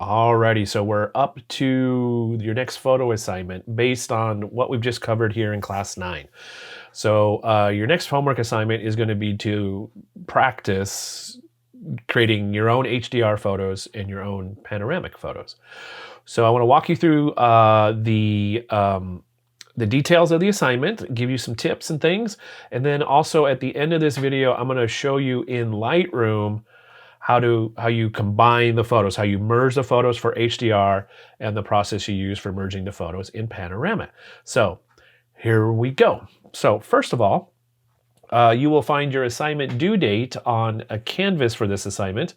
Alrighty, so we're up to your next photo assignment based on what we've just covered here in class 9. So your next homework assignment is going to be to practice creating your own HDR photos and your own panoramic photos. So I want to walk you through the details of the assignment, give you some tips and things, and then also at the end of this video, I'm going to show you in Lightroom how you combine the photos, how you merge the photos for HDR, and the process you use for merging the photos in Panorama. So here we go. So first of all, you will find your assignment due date on a canvas for this assignment.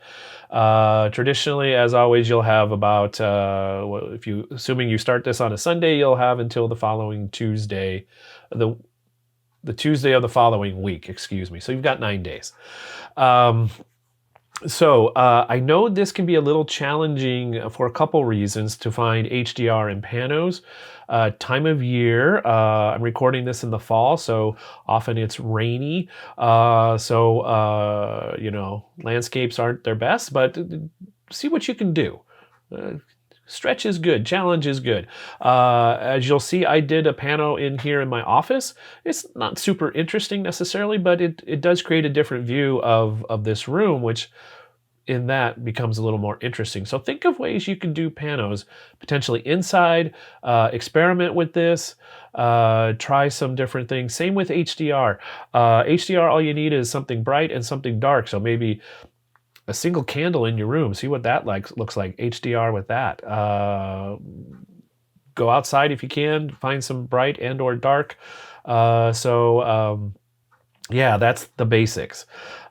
Traditionally, as always, you'll have about, assuming you start this on a Sunday, you'll have until the following Tuesday, the Tuesday of the following week, excuse me. So you've got 9 days. So I know this can be a little challenging for a couple reasons to find HDR and panos. Time of year, I'm recording this in the fall, so often it's rainy. Landscapes aren't their best, but see what you can do. Stretch is good, challenge is good. As you'll see, I did a pano in here in my office. It's not super interesting necessarily, but it does create a different view of this room, which in that becomes a little more interesting. So think of ways you can do panos, potentially inside, experiment with this, try some different things. Same with HDR. HDR, all you need is something bright and something dark. So maybe a single candle in your room. See what that looks like. HDR with that. Go outside if you can. Find some bright and or dark. Yeah, that's the basics.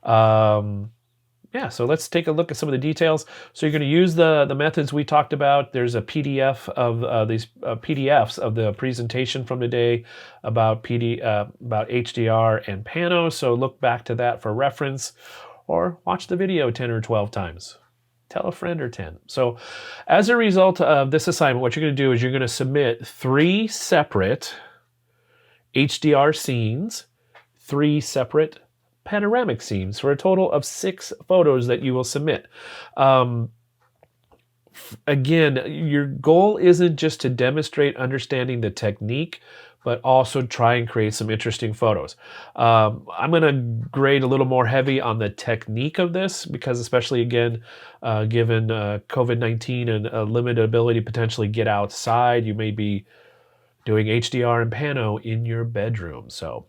Yeah, so let's take a look at some of the details. So you're going to use the methods we talked about. There's a PDF of these PDFs of the presentation from today about HDR and Pano. So look back to that for reference, or watch the video 10 or 12 times. Tell a friend or 10. So as a result of this assignment, what you're going to do is you're going to submit 3 separate HDR scenes, 3 separate panoramic scenes, for a total of 6 photos that you will submit. Again, your goal isn't just to demonstrate understanding the technique, but also try and create some interesting photos. I'm going to grade a little more heavy on the technique of this because, especially again, given COVID-19 and a limited ability to potentially get outside, you may be doing HDR and Pano in your bedroom. So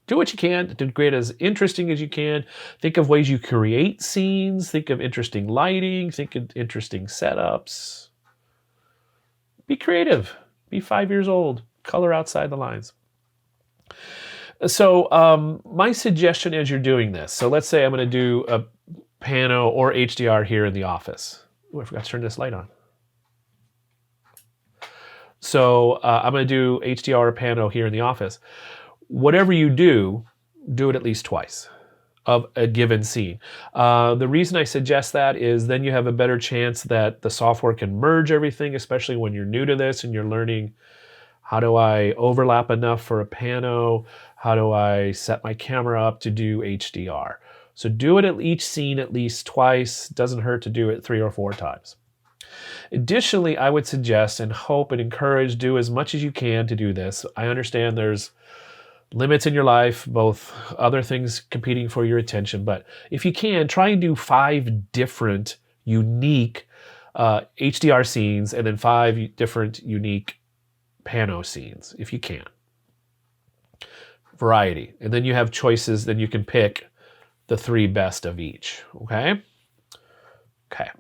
do what you can to create as interesting as you can. Think of ways you create scenes. Think of interesting lighting. Think of interesting setups. Be creative. Be 5 years old. Color outside the lines. So my suggestion as you're doing this, so let's say I'm going to do a Pano or HDR here in the office. Oh, I forgot to turn this light on. So I'm going to do HDR or Pano here in the office. Whatever you do it at least twice of a given scene. The reason I suggest that is then you have a better chance that the software can merge everything, especially when you're new to this and you're learning, how do I overlap enough for a pano? How do I set my camera up to do HDR? So do it at each scene at least twice. Doesn't hurt to do it 3 or 4 times. Additionally, I would suggest and hope and encourage, do as much as you can to do this. I understand there's limits in your life, both other things competing for your attention, but if you can, try and do 5 different unique HDR scenes and then 5 different unique Pano scenes, if you can. Variety. And then you have choices, then you can pick the 3 best of each, okay? Okay.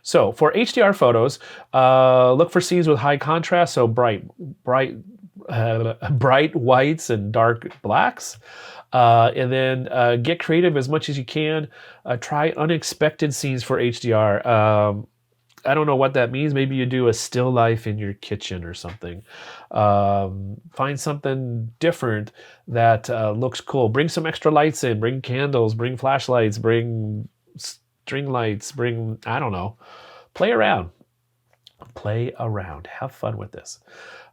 So for HDR photos, look for scenes with high contrast, so bright whites and dark blacks. And then get creative as much as you can. Try unexpected scenes for HDR. I don't know what that means. Maybe you do a still life in your kitchen or something. Find something different that looks cool. Bring some extra lights in. Bring candles. Bring flashlights. Bring string lights. I don't know. Play around. Play around. Have fun with this.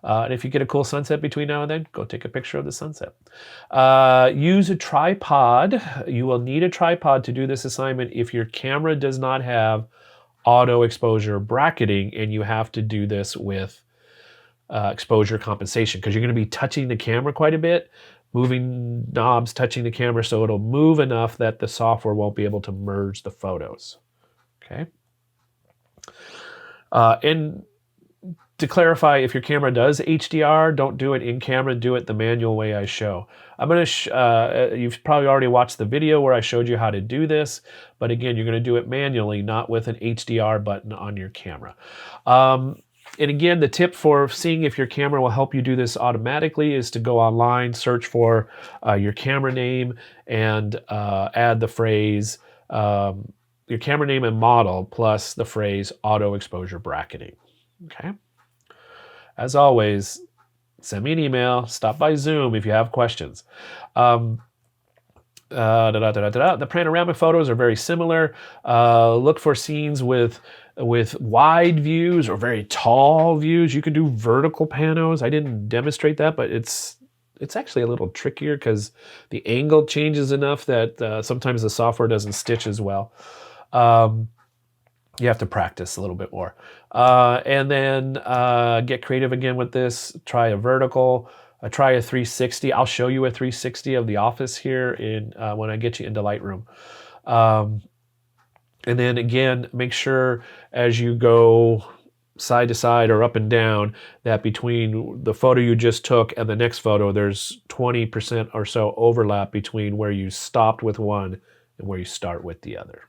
And if you get a cool sunset between now and then, go take a picture of the sunset. Use a tripod. You will need a tripod to do this assignment if your camera does not have auto exposure bracketing, and you have to do this with exposure compensation, because you're going to be touching the camera quite a bit, moving knobs, touching the camera, so it'll move enough that the software won't be able to merge the photos. Okay. And to clarify, if your camera does HDR, don't do it in camera, do it the manual way I show. I'm going to, you've probably already watched the video where I showed you how to do this, but again, you're going to do it manually, not with an HDR button on your camera. And again, the tip for seeing if your camera will help you do this automatically is to go online, search for your camera name, and add the phrase, your camera name and model, plus the phrase auto exposure bracketing. Okay. As always, send me an email, stop by Zoom if you have questions. The panoramic photos are very similar. Look for scenes with wide views or very tall views. You can do vertical panos. I didn't demonstrate that, but it's actually a little trickier because the angle changes enough that sometimes the software doesn't stitch as well. You have to practice a little bit more. And then get creative again with this. Try a vertical. Try a 360. I'll show you a 360 of the office here in when I get you into Lightroom. And then again, make sure as you go side to side or up and down that between the photo you just took and the next photo, there's 20% or so overlap between where you stopped with one and where you start with the other.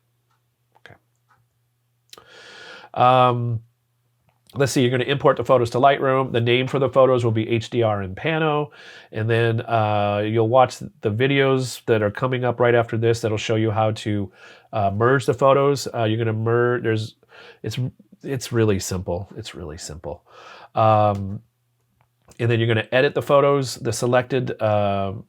Let's see, you're going to import the photos to Lightroom. The name for the photos will be HDR and Pano. And then you'll watch the videos that are coming up right after this that'll show you how to merge the photos. You're going to merge, it's really simple. It's really simple. And then you're going to edit the photos, the selected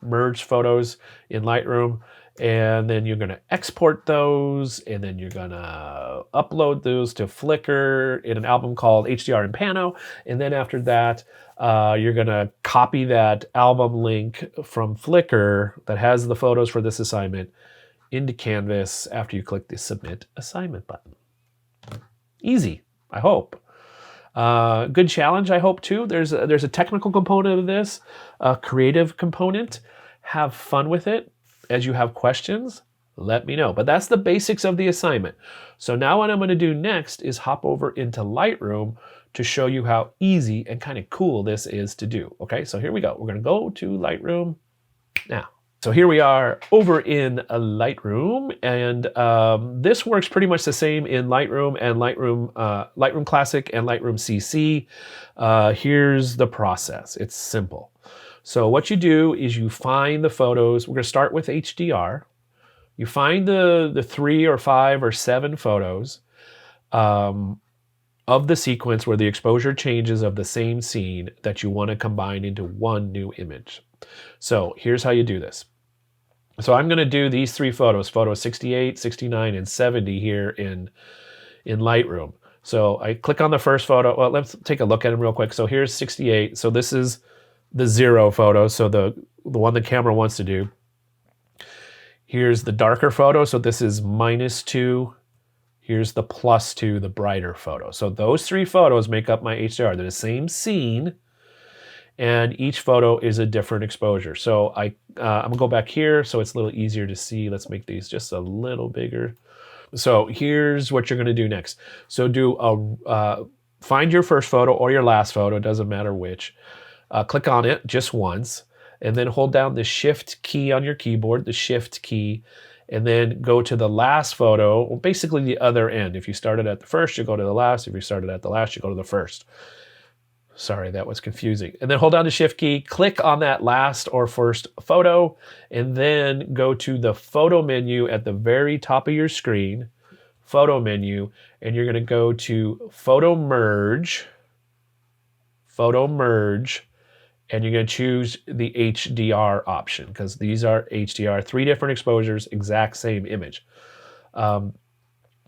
merged photos in Lightroom. And then you're going to export those, and then you're going to upload those to Flickr in an album called HDR and Pano. And then after that, you're going to copy that album link from Flickr that has the photos for this assignment into Canvas after you click the Submit Assignment button. Easy, I hope. Good challenge, I hope, too. There's a technical component of this, a creative component. Have fun with it. As you have questions, let me know. But that's the basics of the assignment. So now what I'm going to do next is hop over into Lightroom to show you how easy and kind of cool this is to do. Okay, so here we go. We're going to go to Lightroom now. So here we are over in Lightroom, and this works pretty much the same in Lightroom and Lightroom Classic and Lightroom CC. Here's the process. It's simple. So what you do is you find the photos. We're going to start with HDR. You find the 3 or 5 or 7 photos of the sequence where the exposure changes of the same scene that you want to combine into one new image. So here's how you do this. So I'm going to do these 3 photos, photos 68, 69, and 70 here in Lightroom. So I click on the first photo. Well, let's take a look at them real quick. So here's 68. So this is the 0 photo, so the one the camera wants to do. Here's the darker photo, so this is -2. Here's the +2, the brighter photo. So those 3 photos make up my HDR. They're the same scene, and each photo is a different exposure. So I'm gonna go back here so it's a little easier to see. Let's make these just a little bigger. So here's what you're gonna do next. So find your first photo or your last photo, it doesn't matter which. Click on it just once, and then hold down the Shift key on your keyboard, the Shift key, and then go to the last photo, or basically the other end. If you started at the first, you go to the last. If you started at the last, you go to the first. Sorry, that was confusing. And then hold down the Shift key, click on that last or first photo, and then go to the photo menu at the very top of your screen, photo menu, and you're going to go to Photo Merge, and you're going to choose the HDR option because these are HDR, 3 different exposures, exact same image.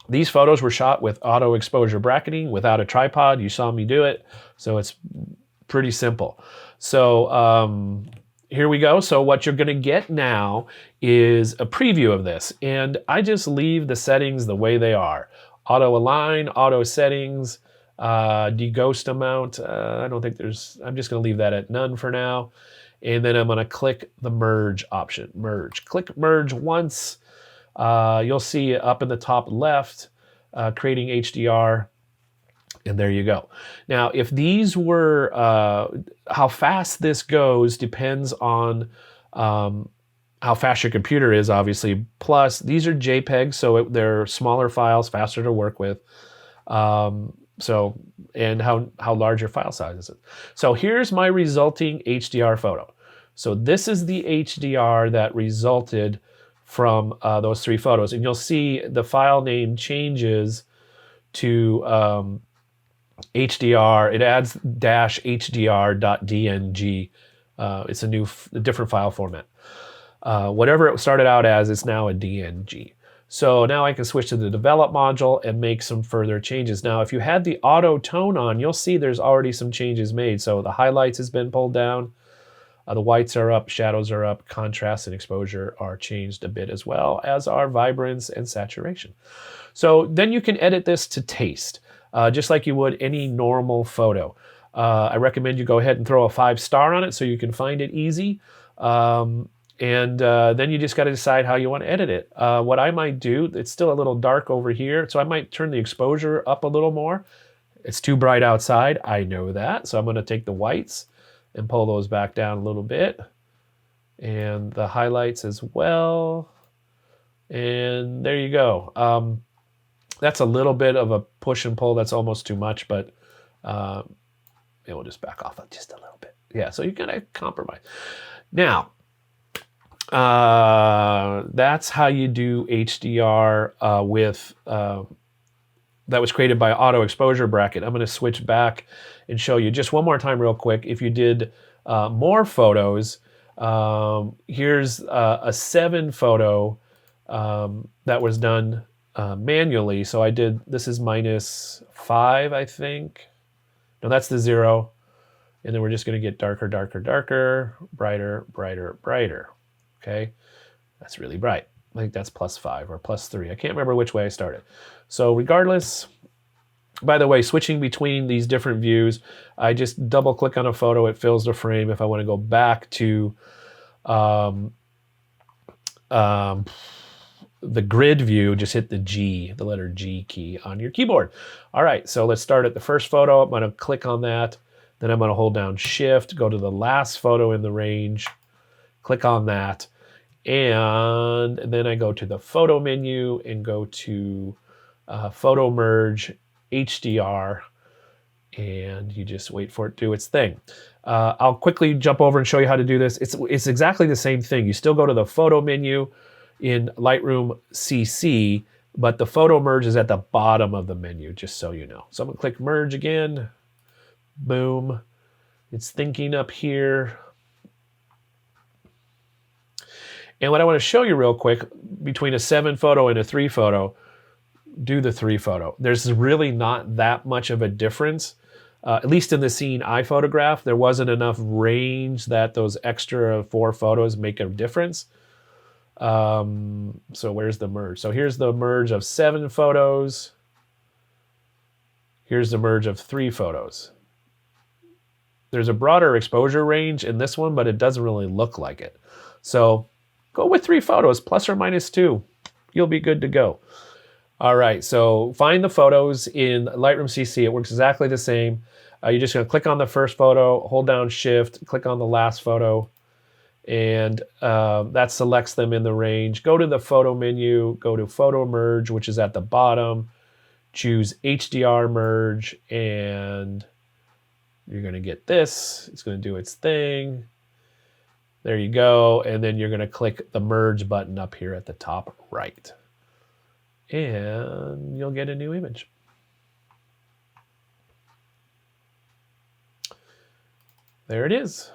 These photos were shot with auto exposure bracketing without a tripod. You saw me do it, so it's pretty simple. So here we go. So what you're going to get now is a preview of this, and I just leave the settings the way they are. auto align, auto settings, deghost amount. I don't think there's, I'm just going to leave that at none for now. And then I'm going to click the merge option, merge. Click merge once. You'll see up in the top left, creating HDR. And there you go. Now, if these were, how fast this goes depends on how fast your computer is, obviously. Plus, these are JPEGs, so they're smaller files, faster to work with. And how large your file size is. So here's my resulting HDR photo. So this is the HDR that resulted from those 3 photos. And you'll see the file name changes to HDR. It adds -hdr.dng. It's a different file format. Whatever it started out as, it's now a DNG. So now I can switch to the develop module and make some further changes. Now, if you had the auto tone on, you'll see there's already some changes made. So the highlights has been pulled down. The whites are up, shadows are up, contrast and exposure are changed a bit, as well as our vibrance and saturation. So then you can edit this to taste, just like you would any normal photo. I recommend you go ahead and throw a 5-star on it so you can find it easy. Then you just got to decide how you want to edit it. What I might do, it's still a little dark over here, so I might turn the exposure up a little more. It's too bright outside, I know that, so I'm going to take the whites and pull those back down a little bit. And the highlights as well. And there you go. That's a little bit of a push and pull. That's almost too much, but we'll just back off just a little bit. Yeah, so you're going to compromise. Now, that's how you do HDR that was created by auto exposure bracket. I'm going to switch back and show you just one more time real quick. If you did more photos, here's a 7 photo that was done manually. So I did, this is -5, I think. No, that's the 0. And then we're just going to get darker, darker, darker, brighter, brighter, brighter. Okay, that's really bright. I think that's +5 or +3. I can't remember which way I started. So regardless, by the way, switching between these different views, I just double click on a photo, it fills the frame. If I want to go back to the grid view, just hit the G, the letter G key on your keyboard. All right, so let's start at the first photo. I'm going to click on that. Then I'm going to hold down Shift, go to the last photo in the range, click on that. And then I go to the photo menu and go to Photo Merge HDR, and you just wait for it to do its thing. I'll quickly jump over and show you how to do this. It's exactly the same thing. You still go to the photo menu in Lightroom CC, but the photo merge is at the bottom of the menu, just so you know. So I'm gonna click merge again. Boom. It's thinking up here. And what I want to show you real quick, between a 7 photo and a 3 photo, do the 3 photo. There's really not that much of a difference. At least in the scene I photographed, there wasn't enough range that those extra 4 photos make a difference. So where's the merge? So here's the merge of 7 photos. Here's the merge of 3 photos. There's a broader exposure range in this one, but it doesn't really look like it. So go with 3 photos, ±2. You'll be good to go. All right, so find the photos in Lightroom CC. It works exactly the same. You're just gonna click on the first photo, hold down Shift, click on the last photo, and that selects them in the range. Go to the photo menu, go to Photo Merge, which is at the bottom. Choose HDR Merge, and you're gonna get this. It's gonna do its thing. There you go, and then you're gonna click the Merge button up here at the top right. And you'll get a new image. There it is.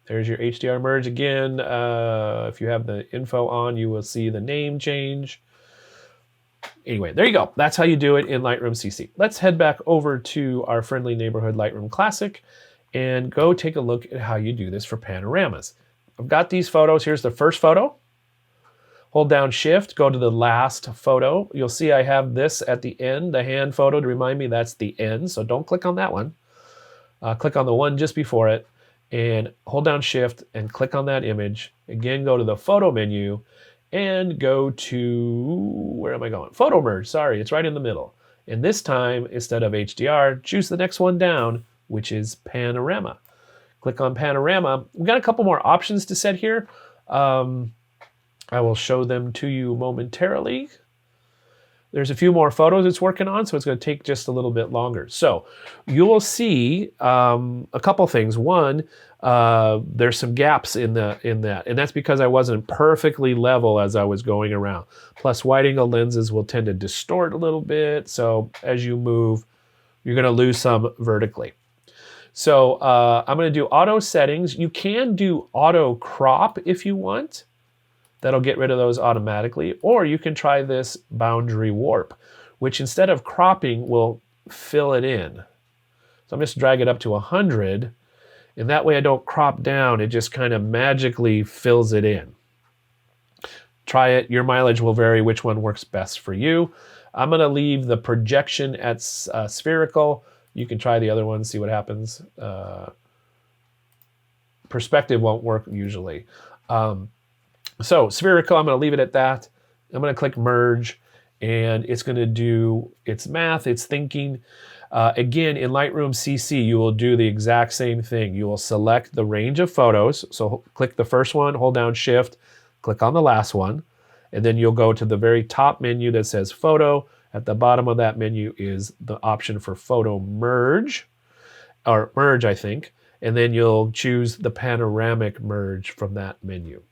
There's your HDR Merge again. If you have the info on, you will see the name change. Anyway, there you go. That's how you do it in Lightroom CC. Let's head back over to our friendly neighborhood Lightroom Classic and go take a look at how you do this for panoramas. I've got these photos. Here's the first photo. Hold down Shift, go to the last photo. You'll see I have this at the end, the hand photo, to remind me that's the end. So don't click on that one. Click on the one just before it and hold down Shift and click on that image. Again, go to the photo menu and go to, where am I going? Photo Merge, sorry, it's right in the middle. And this time, instead of HDR, choose the next one down, which is Panorama. Click on Panorama. We've got a couple more options to set here. I will show them to you momentarily. There's a few more photos it's working on, so it's going to take just a little bit longer. So you will see a couple things. One, there's some gaps in that, and that's because I wasn't perfectly level as I was going around. Plus, wide-angle lenses will tend to distort a little bit, so as you move, you're going to lose some vertically. So I'm going to do auto settings. You can do auto crop if you want. That'll get rid of those automatically. Or you can try this boundary warp, which instead of cropping will fill it in. So I'm just drag it up to 100, and that way I don't crop down. It just kind of magically fills it in. Try it. Your mileage will vary which one works best for you. I'm going to leave the projection at spherical. You can try the other one, see what happens. Perspective won't work usually. So spherical, I'm going to leave it at that. I'm going to click Merge, and it's going to do its math, its thinking. Again, in Lightroom CC, you will do the exact same thing. You will select the range of photos. So click the first one, hold down Shift, click on the last one, and then you'll go to the very top menu that says Photo. At the bottom of that menu is the option for Photo Merge, or Merge, I think. And then you'll choose the Panoramic Merge from that menu.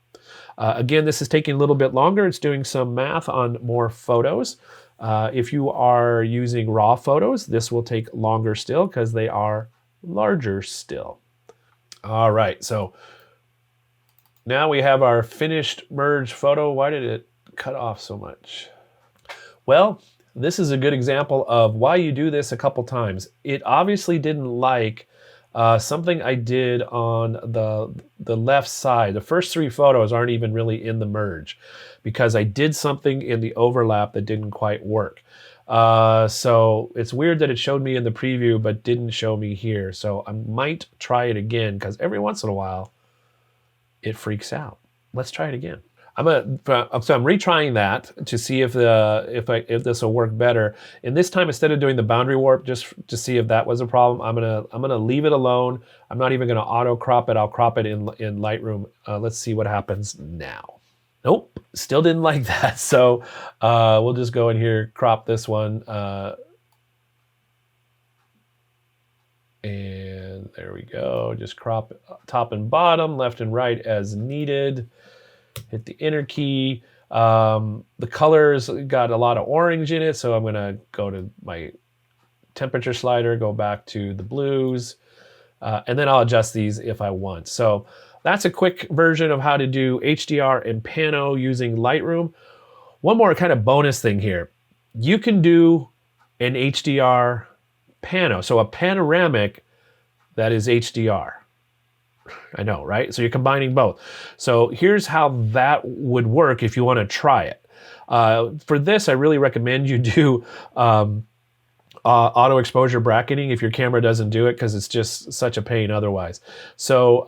Again, this is taking a little bit longer. It's doing some math on more photos. If you are using raw photos, this will take longer still because they are larger still. All right, so now we have our finished merge photo. Why did it cut off so much? Well, this is a good example of why you do this a couple times. It obviously didn't like something I did on the left side. The first three photos aren't even really in the merge because I did something in the overlap that didn't quite work. So it's weird that it showed me in the preview but didn't show me here. So I might try it again because every once in a while it freaks out. Let's try it again. So I'm retrying that to see if this will work better. And this time, instead of doing the boundary warp, just to see if that was a problem, I'm gonna leave it alone. I'm not even gonna auto crop it. I'll crop it in Lightroom. Let's see what happens now. Nope, still didn't like that. So we'll just go in here, crop this one, and there we go. Just crop top and bottom, left and right as needed. Hit the Enter key. The colors got a lot of orange in it, so I'm gonna go to my temperature slider, go back to the blues, and then I'll adjust these if I want. So that's a quick version of how to do HDR and Pano using Lightroom. One more kind of bonus thing here. You can do an HDR Pano, so a panoramic that is HDR. I know, right? So you're combining both. So here's how that would work if you want to try it. For this, I really recommend you do auto exposure bracketing if your camera doesn't do it, because it's just such a pain otherwise. So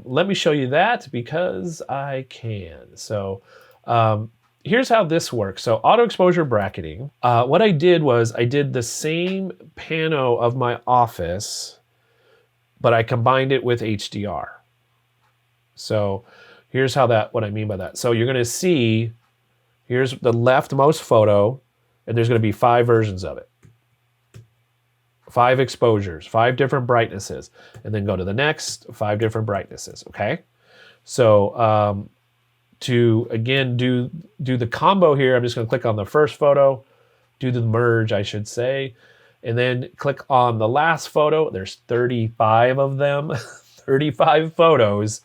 let me show you that because I can. So here's how this works. So auto exposure bracketing, what I did was I did the same pano of my office, but I combined it with HDR. So here's how what I mean by that. So you're gonna see, here's the leftmost photo, and there's gonna be 5 versions of it. 5 exposures, 5 different brightnesses, and then go to the next, 5 different brightnesses, okay? So to, again, do the combo here, I'm just gonna click on the first photo, do the merge, I should say, and then click on the last photo. There's 35 of them, 35 photos.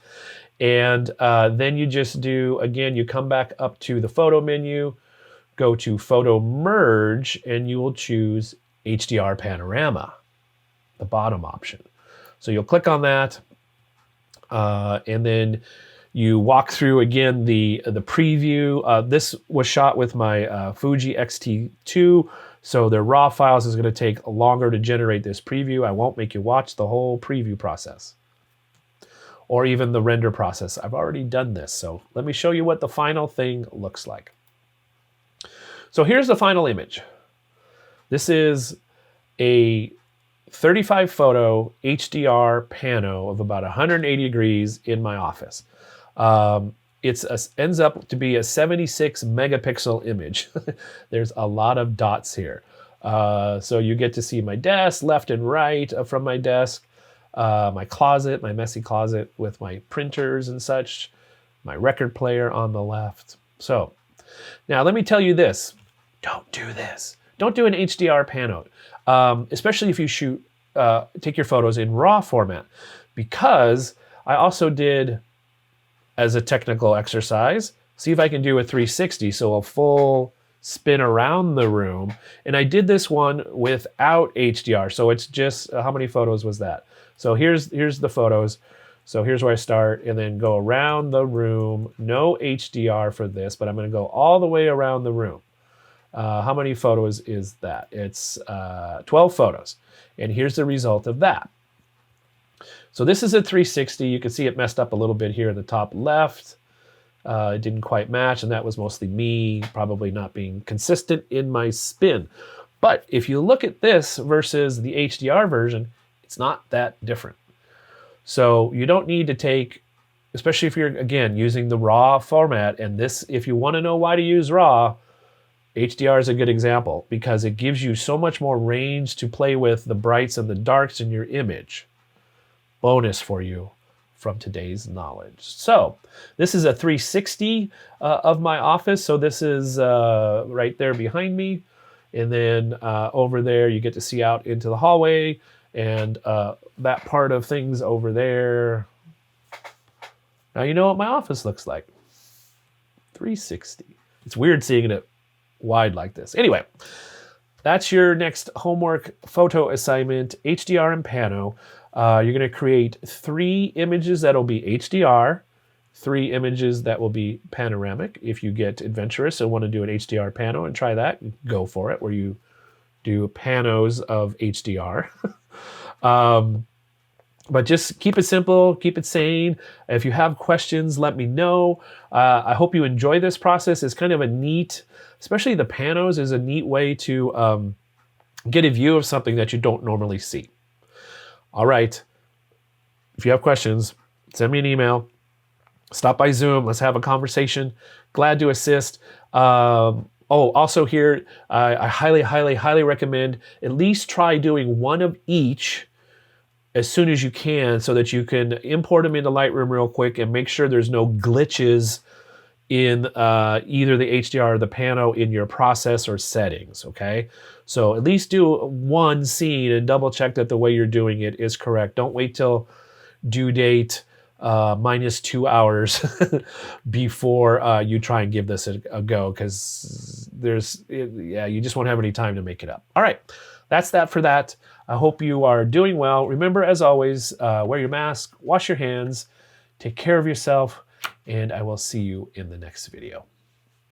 And then you just do, again, you come back up to the photo menu, go to Photo Merge, and you will choose HDR Panorama, the bottom option. So you'll click on that, and then You walk through again the preview. This was shot with my Fuji X-T2, so the raw files is going to take longer to generate this preview. I won't make you watch the whole preview process or even the render process. I've already done this, so let me show you what the final thing looks like. So here's the final image. This is a 35 photo HDR Pano of about 180 degrees in my office. It ends up to be a 76 megapixel image. There's a lot of dots here. So you get to see my desk left and right from my desk, my closet, my messy closet with my printers and such, my record player on the left. So now let me tell you this. Don't do this. Don't do an HDR Pano, especially if you take your photos in RAW format, because I also did, as a technical exercise, see if I can do a 360, so a full spin around the room. And I did this one without HDR, so it's just, how many photos was that? So here's the photos. So here's where I start, and then go around the room. No HDR for this, but I'm gonna go all the way around the room. How many photos is that? It's 12 photos. And here's the result of that. So this is a 360. You can see it messed up a little bit here in the top left. It didn't quite match, and that was mostly me probably not being consistent in my spin. But if you look at this versus the HDR version, it's not that different. So you don't need to take, especially if you're, again, using the RAW format, and this, if you want to know why to use RAW, HDR is a good example because it gives you so much more range to play with the brights and the darks in your image. Bonus for you from today's knowledge. So this is a 360 of my office. So this is right there behind me. And then over there, you get to see out into the hallway and that part of things over there. Now you know what my office looks like. 360. It's weird seeing it wide like this. Anyway, that's your next homework photo assignment, HDR and Pano. You're going to create 3 images that'll be HDR, 3 images that will be panoramic. If you get adventurous and want to do an HDR Pano and try that, go for it, where you do panos of HDR. But just keep it simple, keep it sane. If you have questions, let me know. I hope you enjoy this process. It's kind of a neat, especially the panos is a neat way to get a view of something that you don't normally see. All right, if you have questions, send me an email. Stop by Zoom, let's have a conversation. Glad to assist. Also here, I highly, highly, highly recommend at least try doing one of each as soon as you can so that you can import them into Lightroom real quick and make sure there's no glitches in either the HDR or the Pano in your process or settings, okay? So at least do one scene and double check that the way you're doing it is correct. Don't wait till due date minus 2 hours before you try and give this a go, because you just won't have any time to make it up. All right, that's that for that. I hope you are doing well. Remember, as always, wear your mask, wash your hands, take care of yourself, and I will see you in the next video.